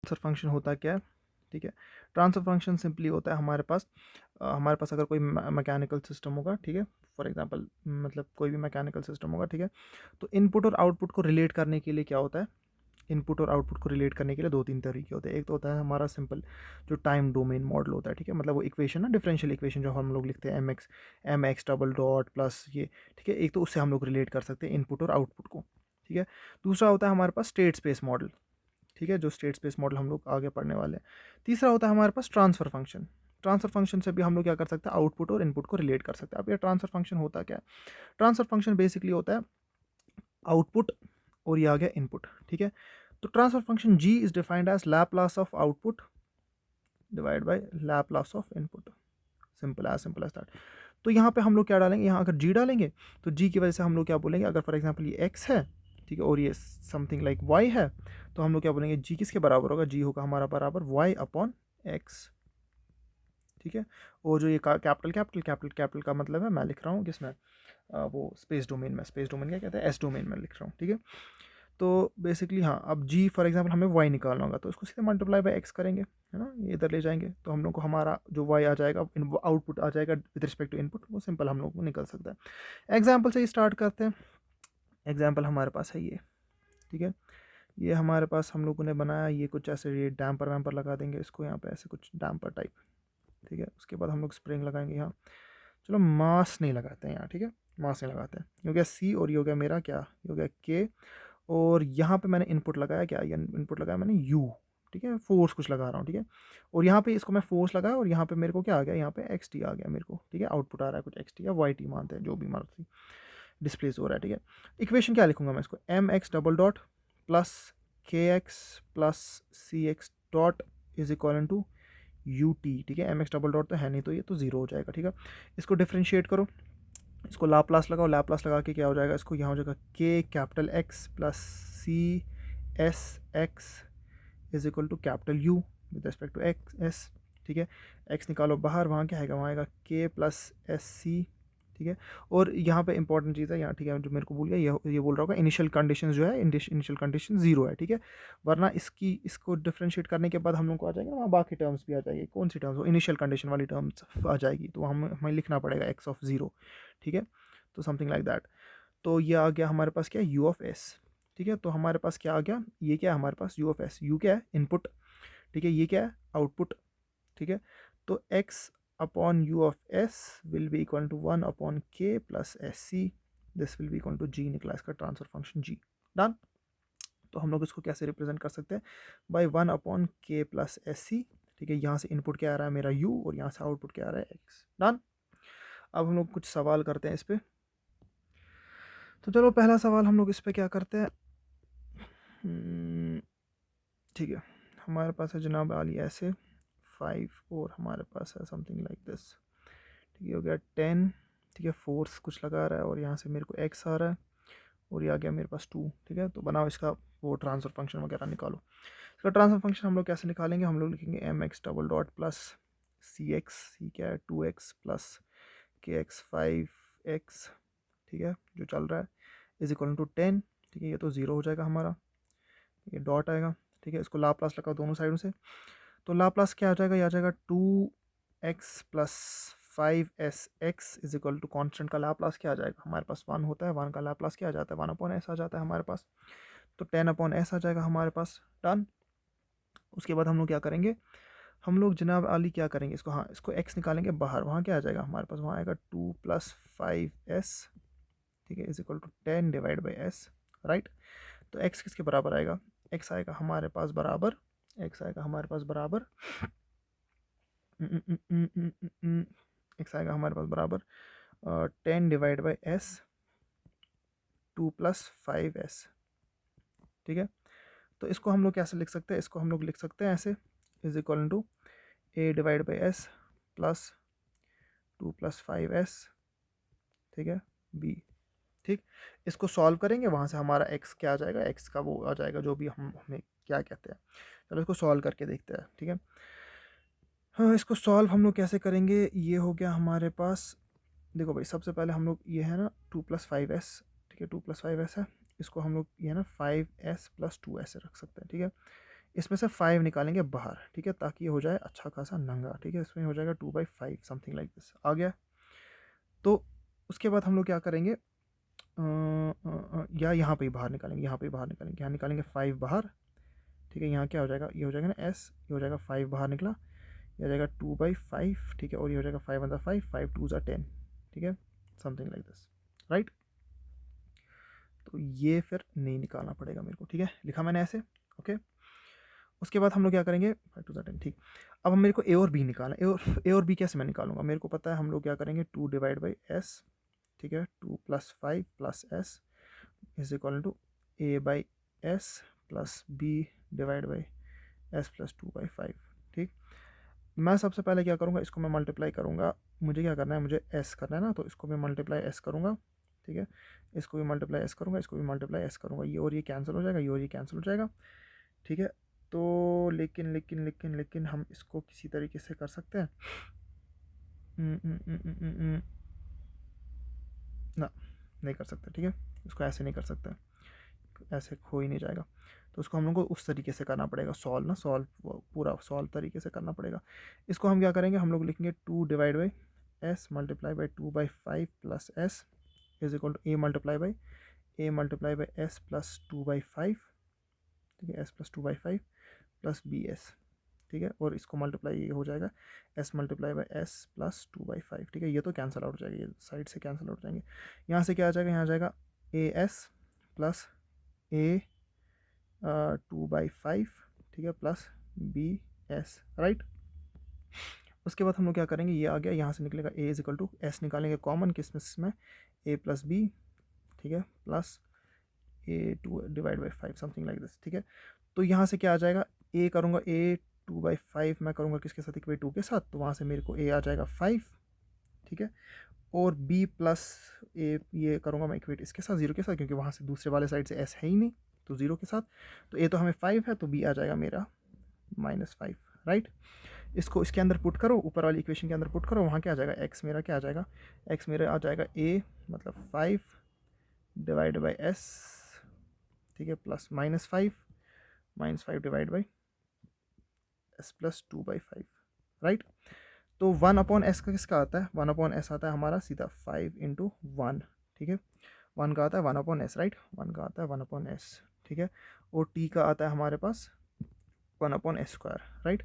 Transfer function होता क्या है, ठीक है। ट्रांसफर फंक्शन सिंपली होता है हमारे पास अगर कोई मैकेनिकल सिस्टम होगा, ठीक है, फॉर एग्जांपल मतलब कोई भी मैकेनिकल सिस्टम होगा, ठीक है, तो इनपुट और आउटपुट को रिलेट करने के लिए क्या होता है, इनपुट और आउटपुट को रिलेट करने के लिए दो तीन तरीके होते हैं। एक तो होता है हमारा सिंपल जो टाइम डोमेन मॉडल होता है, ठीक है, मतलब वो इक्वेशन ना, डिफरेंशियल इक्वेशन जो हम लोग लिखते हैं M x double dot plus ये, ठीक है, एक तो उससे हम लोग रिलेट कर सकते हैं इनपुट और आउटपुट को, ठीक है। दूसरा होता है हमारे पास स्टेट स्पेस मॉडल, ठीक है, जो स्टेट स्पेस मॉडल हम लोग आगे पढ़ने वाले हैं। तीसरा होता है हमारे पास ट्रांसफर फंक्शन। ट्रांसफर फंक्शन से भी हम लोग क्या कर सकते हैं, आउटपुट और इनपुट को रिलेट कर सकते हैं। अब ये ट्रांसफर फंक्शन होता क्या है, ट्रांसफर फंक्शन बेसिकली होता है आउटपुट और ये आ गया इनपुट, ठीक है। तो transfer function g is defined as Laplace of output divide by Laplace of input, simple as that. तो यहाँ पे हम लोग क्या डालेंगे, यहाँ अगर g डालेंगे तो g की वजह से हम लोग क्या बोलेंगे, अगर फॉर एग्जांपल ये x है, ठीक है, और ये समथिंग लाइक y है, तो हम लोग क्या बोलेंगे, g किसके बराबर होगा, g होगा हमारा बराबर y अपॉन x, ठीक है। और जो ये कैपिटल कैपिटल कैपिटल कैपिटल का मतलब है, मैं लिख रहा हूँ किसमें, वो स्पेस डोमेन में, स्पेस डोमेन क्या कहते हैं, एस डोमेन में लिख रहा हूँ, ठीक है। तो बेसिकली हाँ, अब g फॉर एग्जांपल हमें y निकालना होगा, तो इसको सीधे मल्टीप्लाई बाय x करेंगे, है ना, ये इधर ले जाएंगे, तो हम लोग को हमारा जो y आ जाएगा, आउटपुट आ जाएगा विद रिस्पेक्ट टू इनपुट, वो सिंपल हम लोग को निकल सकता है। एग्जाम्पल से ही स्टार्ट करते हैं। एग्जाम्पल हमारे पास है ये, ठीक है, ये हमारे पास हम लोगों ने बनाया, ये कुछ ऐसे ये डैम्पर वैम्पर लगा देंगे इसको यहाँ पे, ऐसे कुछ डैम्पर टाइप, ठीक है। उसके बाद हम लोग स्प्रिंग लगाएंगे यहाँ, चलो मास नहीं लगाते हैं यहाँ, ठीक है, मास नहीं लगाते हैं। ये हो गया सी और ये हो गया मेरा क्या, ये हो गया के, और यहाँ पे मैंने इनपुट लगाया क्या, ये इनपुट लगाया मैंने यू, ठीक है, फोर्स कुछ लगा रहा हूँ, ठीक है। और यहाँ पे इसको मैं फोर्स लगाया और यहाँ पे मेरे को क्या आ गया, यहाँ पे एक्स टी आ गया मेरे को, ठीक है, आउटपुट आ रहा है कुछ एक्स टी या वाई टी मानते हैं, जो भी मर्जी डिस्प्लेस हो रहा है, ठीक है। इक्वेशन क्या लिखूंगा मैं इसको, m x double dot plus के x plus c x dot is equal to u t, ठीक है। एम एक्स डबल डॉट तो है नहीं, तो ये तो जीरो हो जाएगा, ठीक है। इसको डिफ्रेंशिएट करो, इसको लाप्लास लगाओ, लाप्लास लगा के क्या हो जाएगा, इसको यहाँ हो जाएगा के capital X plus C S X is equal to capital U with respect to X S, ठीक है। एक्स निकालो बाहर, वहाँ क्या आएगा, वहाँ आएगा के प्लस एस सी, ठीक है। और यहाँ पे इंपॉर्टेंट चीज़ है यहाँ, ठीक है, जो मेरे को भूल गया, ये बोल रहा होगा इनिशियल कंडीशन जो है, इनिशियल कंडीशन जीरो है, ठीक है। वरना इसको डिफ्रेंशिएट करने के बाद हम लोग को आ जाएगा वहाँ बाकी टर्म्स भी आ जाएगी, कौन सी टर्म्स, वो इनिशियल कंडीशन वाली टर्म्स आ जाएगी, तो हमें लिखना पड़ेगा एक्स ऑफ जीरो, ठीक है। तो समथिंग लाइक दैट। तो ये आ गया हमारे पास क्या, यू ऑफ एस, ठीक है। तो हमारे पास क्या आ गया, ये क्या है हमारे पास, यू ऑफ एस, यू क्या है इनपुट, ठीक है, ये क्या है आउटपुट, ठीक है। तो x upon u of s will be equal to 1 upon k plus S C, this will be equal to g, निकला इसका ट्रांसफर फंक्शन g, डन। तो हम लोग इसको कैसे रिप्रेजेंट कर सकते हैं, by 1 upon k plus S C, ठीक है। यहाँ से इनपुट क्या आ रहा है मेरा u और यहाँ से आउटपुट क्या आ रहा है x, डन। अब हम लोग कुछ सवाल करते हैं इस पर। तो चलो पहला सवाल हम लोग इस पर क्या करते हैं, ठीक है, हमारे पास है जनाब आली ऐसे 5 और हमारे पास है समथिंग लाइक दिस, ठीक है, हो गया 10, ठीक है, फोर्स कुछ लगा रहा है और यहाँ से मेरे को x आ रहा है और ये आ गया मेरे पास 2, ठीक है। तो बनाओ इसका वो ट्रांसफर फंक्शन वगैरह निकालो। इसका ट्रांसफर फंक्शन हम लोग कैसे निकालेंगे, हम लोग लिखेंगे m x double dot plus c क्या है 2x प्लस के एक्स 5x, ठीक है, जो चल रहा है, इज इक्वल टू 10, ठीक है। ये तो ज़ीरो हो जाएगा हमारा, ये डॉट आएगा, ठीक है। इसको लाप्लास लगाओ दोनों साइडों से, तो लाप्लास क्या आ जाएगा, ये आ जाएगा 2x plus 5sx is equal to constant का लाप्लास क्या आ जाएगा, हमारे पास 1 होता है, 1 का लाप्लास क्या आ जाता है, 1 अपॉन एस आ जाता है हमारे पास, तो 10 अपॉन एस आ जाएगा हमारे पास, डन। उसके बाद हम लोग क्या करेंगे, हम लोग जनाब आली क्या करेंगे, इसको हाँ, इसको x निकालेंगे बाहर, वहाँ क्या आ जाएगा हमारे पास, वहाँ आएगा 2 प्लस 5s, ठीक है, is equal to 10 divide by S, right. तो x किसके बराबर आएगा, x आएगा हमारे पास बराबर, x आएगा हमारे पास बराबर x आएगा हमारे पास बराबर 10 divide by S 2 plus 5s, ठीक है। तो इसको हम लोग कैसे लिख सकते हैं, इसको हम लोग लिख सकते हैं ऐसे, is equal to a divide by S plus 2 plus 5s, ठीक है, b, ठीक। इसको सॉल्व करेंगे, वहाँ से हमारा x क्या आ जाएगा, x का वो आ जाएगा जो भी हमें क्या कहते हैं। चलो इसको सॉल्व करके देखते हैं, ठीक है। हाँ, इसको सॉल्व हम लोग कैसे करेंगे, ये हो गया हमारे पास, देखो भाई सबसे पहले हम लोग ये है ना 2 प्लस 5s, ठीक है, 2 प्लस 5s है, इसको हम लोग ये है ना 5s प्लस 2s रख सकते हैं, ठीक है। इसमें से 5 निकालेंगे बाहर, ठीक है, ताकि ये हो जाए अच्छा खासा नंगा, ठीक है। इसमें हो जाएगा 2/5 समथिंग लाइक दिस, आ गया। तो उसके बाद हम लोग क्या करेंगे, या यहाँ पे ही बाहर निकालेंगे, यहाँ पे ही बाहर निकालेंगे, यहाँ निकालेंगे 5 बाहर, ठीक है। यहाँ क्या हो जाएगा, ये हो जाएगा ना एस, ये हो जाएगा 5 बाहर निकला, ये हो जाएगा 2/5, ठीक है। और ये हो जाएगा 5 × 5, 5 2 × 10, ठीक है, समथिंग लाइक दिस, राइट। तो ये फिर नहीं निकालना पड़ेगा मेरे को, ठीक है, लिखा मैंने ऐसे, ओके। उसके बाद हम लोग क्या करेंगे, 5 2 × 10, ठीक। अब हम मेरे को ए और बी निकालना है। ए और बी कैसे मैं निकालूंगा, मेरे को पता है हम लोग क्या करेंगे, 2 / s, ठीक है, 2 + 5 + s is equal to a/s plus b/s plus 2/5, ठीक। मैं सबसे पहले क्या करूँगा, इसको मैं मल्टीप्लाई करूँगा, मुझे क्या करना है, मुझे s करना है ना, तो इसको मैं मल्टीप्लाई s करूँगा, ठीक है। इसको भी मल्टीप्लाई s करूँगा, इसको भी मल्टीप्लाई s करूँगा, ये और ये कैंसिल हो जाएगा, ये और ये कैंसिल हो जाएगा, ठीक है। तो लेकिन हम इसको किसी तरीके से कर सकते हैं, ना नहीं कर सकते, ठीक है। इसको ऐसे नहीं कर सकते, ऐसे हो ही नहीं जाएगा। तो उसको हम लोग को उस तरीके से करना पड़ेगा, सॉल्व ना, सॉल्व पूरा सॉल्व तरीके से करना पड़ेगा। इसको हम क्या करेंगे, हम लोग लिखेंगे 2 / s multiply by 2/5 plus s is equal to a multiply by s plus 2/5, ठीक है, s प्लस 2/5 प्लस bs, ठीक है। और इसको मल्टीप्लाई ये हो जाएगा s multiply by s plus 2/5, ठीक है। ये तो कैंसिल आउट हो जाएगा, ये साइड से कैंसिल आउट हो जाएंगे। यहाँ से क्या आ जाएगा, यहाँ आ जाएगा as प्लस a 2/5, ठीक है, प्लस bs, राइट। उसके बाद हम लोग क्या करेंगे, ये आ गया, यहाँ से निकलेगा a is equal to s निकालेंगे कॉमन किस में a प्लस b, ठीक है, plus a/5 something like this, ठीक है। तो यहाँ से क्या आ जाएगा, a करूँगा, a 2/5 मैं करूँगा किसके साथ, इक्वेट 2 के साथ, तो वहाँ से मेरे को a आ जाएगा 5, ठीक है। और b प्लस a ये करूँगा मैं इक्वेट इसके साथ 0 के साथ, क्योंकि वहाँ से दूसरे वाले साइड से s है ही नहीं, तो 0 के साथ। तो a तो हमें 5 है, तो b आ जाएगा मेरा -5, राइट। इसको इसके अंदर पुट करो, ऊपर वाली इक्वेशन के अंदर पुट करो, वहाँ क्या आ जाएगा, x मेरा क्या आ जाएगा, x मेरा आ जाएगा a मतलब 5 डिवाइड बाई s, ठीक है, plus -5 divide by s plus 2/5, right. तो 1/s का किसका आता है, 1/s आता है हमारा सीधा 5 × 1, ठीक है। 1 का आता है 1/s, राइट, 1 का आता है 1/s, ठीक है। और t का आता है हमारे पास 1/s², राइट।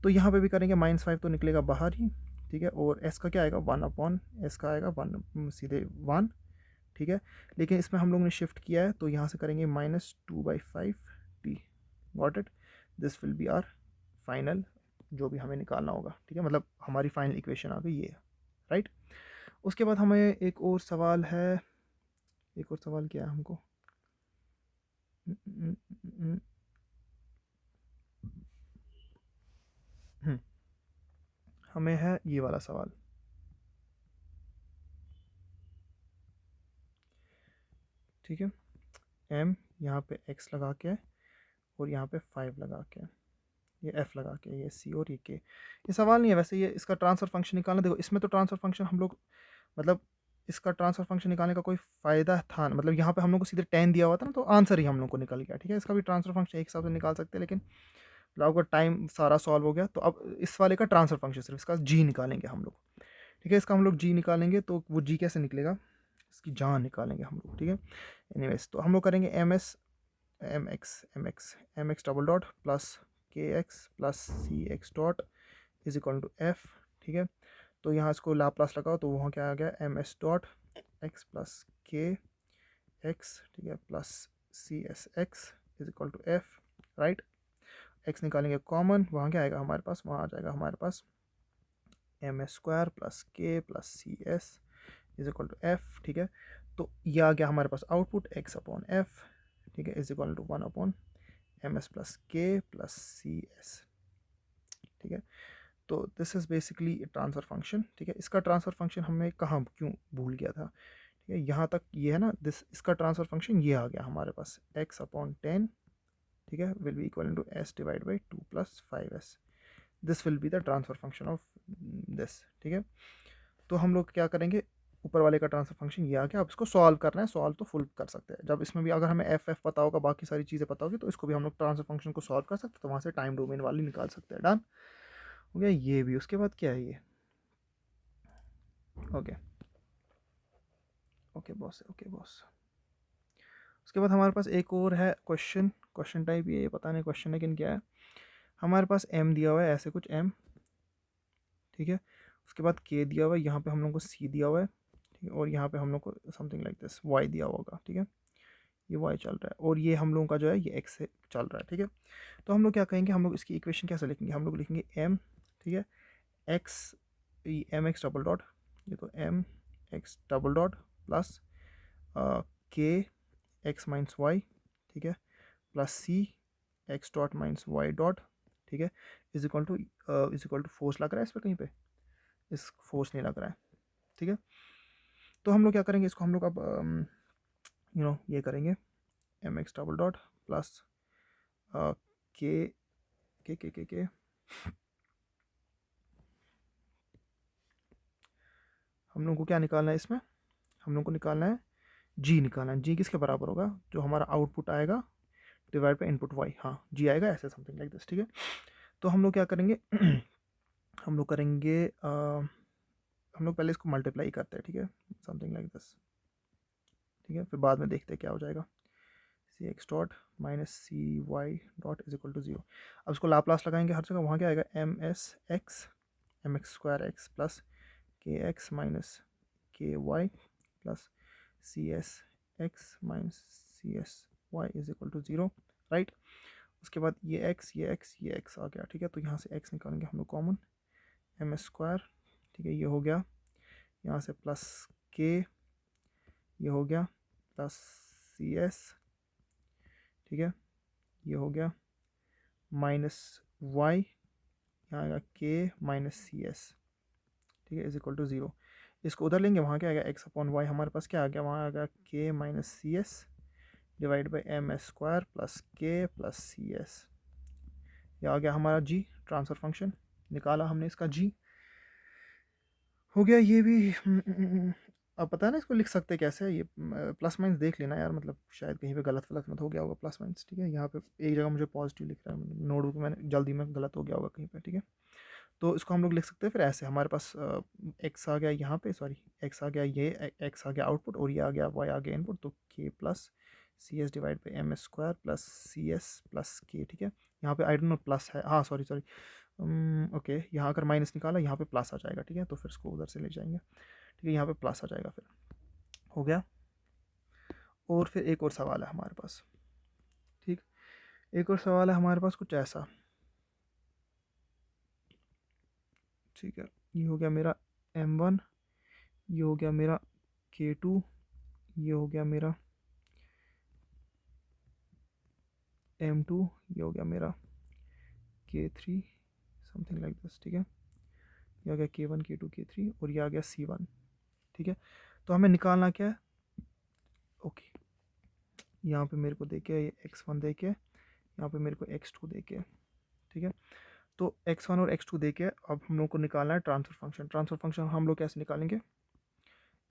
तो यहाँ पे भी करेंगे, -5 तो निकलेगा बाहर ही, ठीक है। और s का क्या आएगा, 1/s का आएगा 1 सीधे 1, ठीक है। लेकिन इसमें हम लोग ने शिफ्ट किया है, तो यहाँ से करेंगे -2/5 t, got it. This will be our final, जो भी हमें निकालना होगा, ठीक है, मतलब हमारी फाइनल इक्वेशन आ गई ये, राइट। उसके बाद हमें एक और सवाल है, एक और सवाल क्या है हमको, हमें है ये वाला सवाल, ठीक है। m यहाँ पे x लगा के और यहाँ पे 5 लगा के, ये f लगा के, ये c और ये k। ये सवाल नहीं है वैसे, ये इसका ट्रांसफर फंक्शन निकालना। देखो इसमें तो ट्रांसफर फंक्शन हम लोग, मतलब इसका ट्रांसफर फंक्शन निकालने का कोई फ़ायदा था, मतलब यहाँ पे हम लोग को सीधे 10 दिया हुआ था ना, तो आंसर ही हम लोग को निकल गया, ठीक है। इसका भी ट्रांसफर फंक्शन एक हिसाब से निकाल सकते हैं, लेकिन आपका टाइम सारा सॉल्व हो गया। तो अब इस वाले का ट्रांसफर फंक्शन सिर्फ इसका जी निकालेंगे हम लोग, ठीक है। इसका हम लोग जी निकालेंगे, तो वो जी कैसे निकलेगा, इसकी जान निकालेंगे हम लोग, ठीक है। एनीवेज, तो हम लोग करेंगे M x double dot plus के x plus c x dot is equal to F, ठीक है। तो यहाँ इसको लाप्लास लगाओ, तो वहाँ क्या आ गया, M S dot X plus के एक्स, ठीक है, plus C S X is equal to F, right. X निकालेंगे कॉमन, वहाँ क्या आएगा हमारे पास, वहाँ आ जाएगा हमारे पास m² plus K plus C S is equal to F, ठीक है। तो ये आ गया हमारे पास आउटपुट x/f, ठीक है, is equal to 1/ms plus K plus C S, ठीक है। तो this is basically transfer function, ठीक है। इसका ट्रांसफ़र फंक्शन हमें कहाँ क्यों भूल गया था, ठीक है, यहाँ तक ये है ना, इसका ट्रांसफ़र फंक्शन ये आ गया हमारे पास x/10, ठीक है, will be equal to s divide by 2 + 5s। This will be the transfer function of this, ठीक है। तो हम लोग क्या करेंगे, ऊपर वाले का ट्रांसफर फंक्शन ये आ गया। अब इसको सॉल्व करना है, सॉल्व तो फुल कर सकते हैं। जब इसमें भी अगर हमें एफ एफ पता होगा, बाकी सारी चीज़ें पता होगी, तो इसको भी हम लोग ट्रांसफर फंक्शन को सॉल्व कर सकते हैं, तो वहाँ से टाइम डोमेन वाली निकाल सकते हैं। डन हो गया ये भी। उसके बाद क्या है ये, okay okay boss, okay boss. उसके बाद हमारे पास एक और है क्वेश्चन, क्वेश्चन टाइप ये पता नहीं क्वेश्चन लेकिन क्या है, हमारे पास एम दिया हुआ है, ऐसे कुछ एम, ठीक है। उसके बाद के दिया हुआ है, यहाँ पे हम लोग को सी दिया हुआ है, ठीक है। और यहाँ पे हम लोग को समथिंग लाइक दिस वाई दिया हुआ होगा, ठीक है। ये वाई चल रहा है और ये हम लोगों का जो है ये एक्स से चल रहा है, ठीक है। तो हम लोग क्या कहेंगे, हम लोग इसकी इक्वेशन कैसे लिखेंगे, हम लोग लिखेंगे एम, ठीक है, x, m x double dot, ये तो m x double dot plus के एक्स माइनस वाई, ठीक है, plus c x dot minus y dot, ठीक है, इज इक्वल टू फोर्स लग रहा है इस पर कहीं पे, इस फोर्स नहीं लग रहा है, ठीक है। तो हम लोग क्या करेंगे, इसको हम लोग अब ये करेंगे M x double dot plus K के हम लोग को क्या निकालना है इसमें, हम लोग को निकालना है जी, निकालना है जी। किसके बराबर होगा, जो हमारा आउटपुट आएगा डिवाइड बाई इनपुट वाई, हाँ जी आएगा ऐसे समथिंग लाइक दिस, ठीक है। तो हम लोग क्या करेंगे हम लोग करेंगे हम लोग पहले इसको मल्टीप्लाई करते हैं, ठीक है, समथिंग लाइक दिस, ठीक है। फिर बाद में देखते हैं क्या हो जाएगा, c x dot minus c y dot is equal to zero. अब इसको लाप्लास लगाएंगे हर जगह, वहाँ क्या आएगा m x square x plus के x minus k y plus C S x minus C s y is equal to zero, right. उसके बाद ये एक्स आ गया, ठीक है। तो यहाँ से एक्स निकालेंगे हम लोग कॉमन, एम स्क्वायर, ठीक है, ये हो गया, यहाँ से प्लस के, ये हो गया, प्लस सी एस, ठीक है, ये हो गया, माइनस वाई, यहाँ आएगा के माइनस सी एस, ठीक है, इज इक्वल टू ज़ीरो। इसको उधर लेंगे, वहाँ क्या आएगा एक्स अपॉन वाई, हमारे पास क्या आ गया, वहाँ आ गया K minus C S divide by M S square plus K plus C S, ये आ गया हमारा जी, ट्रांसफर फंक्शन निकाला हमने इसका जी, हो गया ये भी। अब पता है ना इसको लिख सकते कैसे, ये प्लस माइनस देख लेना यार, मतलब शायद कहीं पे गलत फलत मत हो गया होगा प्लस माइनस, ठीक है। यहाँ पे एक जगह मुझे पॉजिटिव लिख रहा है, नोटबुक में मैंने जल्दी में गलत हो गया होगा कहीं पे, ठीक है। तो इसको हम लोग लिख सकते हैं फिर ऐसे, हमारे पास एक्स आ गया यहाँ पे, सॉरी एक्स आ गया, ये एक्स आ गया आउटपुट और ये आ गया वाई आ गया इनपुट, तो K plus C S divide by M S square plus C S plus K, ठीक है। यहाँ पे आई डोंट नो प्लस है, हाँ सॉरी सॉरी, ओके, यहाँ अगर माइनस निकाला यहाँ पे प्लस आ जाएगा, ठीक है। तो फिर इसको उधर से ले जाएंगे, ठीक है, यहाँ पे प्लस आ जाएगा, फिर हो गया। और फिर एक और सवाल है हमारे पास, ठीक, एक और सवाल है हमारे पास कुछ ऐसा, ठीक है। ये हो गया मेरा M1, ये हो गया मेरा K2, ये हो गया मेरा M2, ये हो गया मेरा K3, समथिंग लाइक दिस, ठीक है। ये आ गया K1 K2 K3 और ये आ गया C1, ठीक है। तो हमें निकालना क्या है, ओके, यहाँ पे मेरे को देखे ये x1 देके, यहाँ पे मेरे को x2 देके, ठीक है। तो x1 और x2 देके अब हम लोग को निकालना है ट्रांसफर फंक्शन। ट्रांसफर फंक्शन हम लोग कैसे निकालेंगे,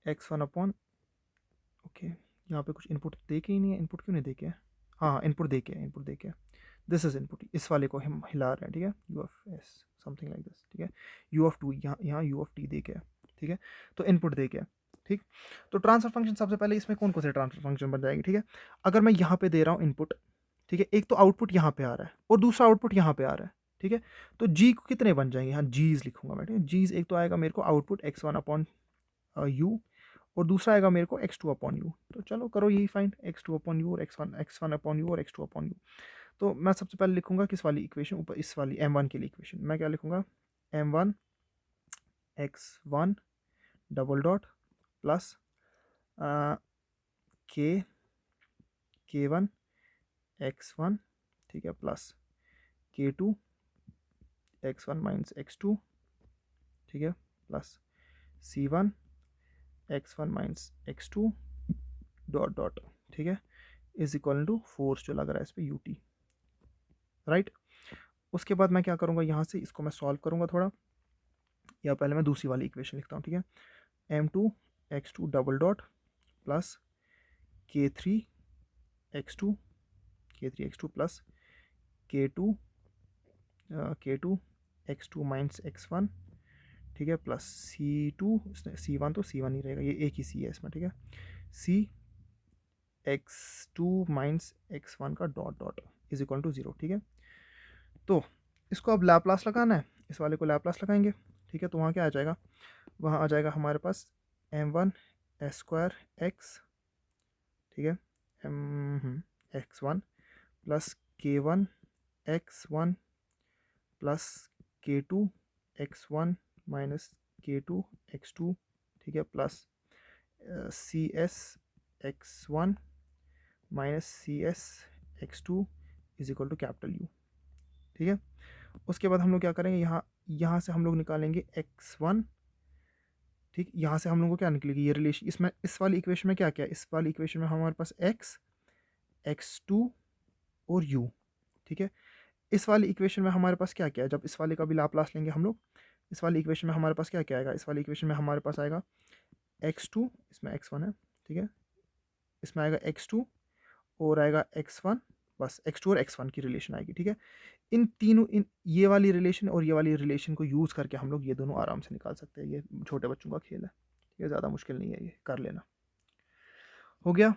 x1 अपॉन, ओके, यहाँ पे कुछ इनपुट दे के ही नहीं है, इनपुट क्यों नहीं देके, हाँ इनपुट देके, इनपुट देके, दिस इज इनपुट, इस वाले को हम हिला रहे हैं, ठीक है, you of S something like this, ठीक है, यू ऑफ टू, यहाँ यू ऑफ टी देके, ठीक है। तो इनपुट देके, ठीक। तो ट्रांसफर फंक्शन सबसे पहले इसमें कौन कौन से ट्रांसफर फंक्शन बन जाएगी, ठीक है। अगर मैं यहाँ पे दे रहा हूँ इनपुट, ठीक है, एक तो आउटपुट यहाँ पे आ रहा है और दूसरा आउटपुट यहाँ पे आ रहा है, ठीक है। तो जी को कितने बन जाएंगे, यहाँ जीज लिखूंगा मैं, ठीक है। जीज एक तो आएगा मेरे को आउटपुट x1 अपॉन यू और दूसरा आएगा मेरे को x2 अपॉन यू। तो चलो करो यही फाइंड, x2 अपॉन यू और x1 अपॉन यू और x2 अपॉन यू। तो मैं सबसे पहले लिखूंगा किस वाली इक्वेशन, ऊपर इस वाली m1 के लिए इक्वेशन, मैं क्या लिखूंगा, m1 x1 double dot plus के k1 x1, ठीक है, plus k2 x1 minus x2, ठीक है, plus c1 x1 minus x2 dot dot, ठीक है, इज इक्वल टू फोर्स जो लग रहा है इस पर यू टी, राइट। उसके बाद मैं क्या करूँगा, यहाँ से इसको मैं सॉल्व करूँगा थोड़ा, या पहले मैं दूसरी वाली इक्वेशन लिखता हूँ, ठीक है, m2 x2 double dot plus k3 x2 plus k2 x2 minus x1, ठीक है, प्लस C2, C1 तो C1 ही रहेगा, ये एक ही C है इसमें, ठीक है, C x2 माइनस x1 का dot dot is equal to 0, ठीक है। तो इसको अब लैप्लास लगाना है, इस वाले को लैप्लास लगाएंगे, ठीक है। तो वहाँ क्या आ जाएगा, वहाँ आ जाएगा हमारे पास m1 s स्क्वायर x, ठीक है, x1 plus k1 x1 plus k2 x1 minus k2 x2, ठीक है, plus C S x1 minus C S x2 is equal to capital U, ठीक है। उसके बाद हम लोग क्या करेंगे, यहाँ से हम लोग निकालेंगे x1, ठीक, यहाँ से हम लोग को क्या निकलेगी, ये रिलेशन, इसमें इस वाली इक्वेशन में क्या क्या है, इस वाली इक्वेशन में हमारे पास x x2 और u, ठीक है। इस वाली इक्वेशन में हमारे पास क्या क्या है, जब इस वाले का भी लाप्लास लेंगे हम लोग, इस वाली इक्वेशन में हमारे पास क्या क्या आएगा, इस वाली इक्वेशन में हमारे पास आएगा x2, इसमें x1 है, ठीक है, इसमें आएगा x2 और आएगा x1, बस x2 और x1 की रिलेशन आएगी, ठीक है। इन तीनों, इन ये वाली रिलेशन और ये वाली रिलेशन को यूज़ करके हम लोग ये दोनों आराम से निकाल सकते हैं, ये छोटे बच्चों का खेल है, ये ज़्यादा मुश्किल नहीं है, ये कर लेना। हो गया।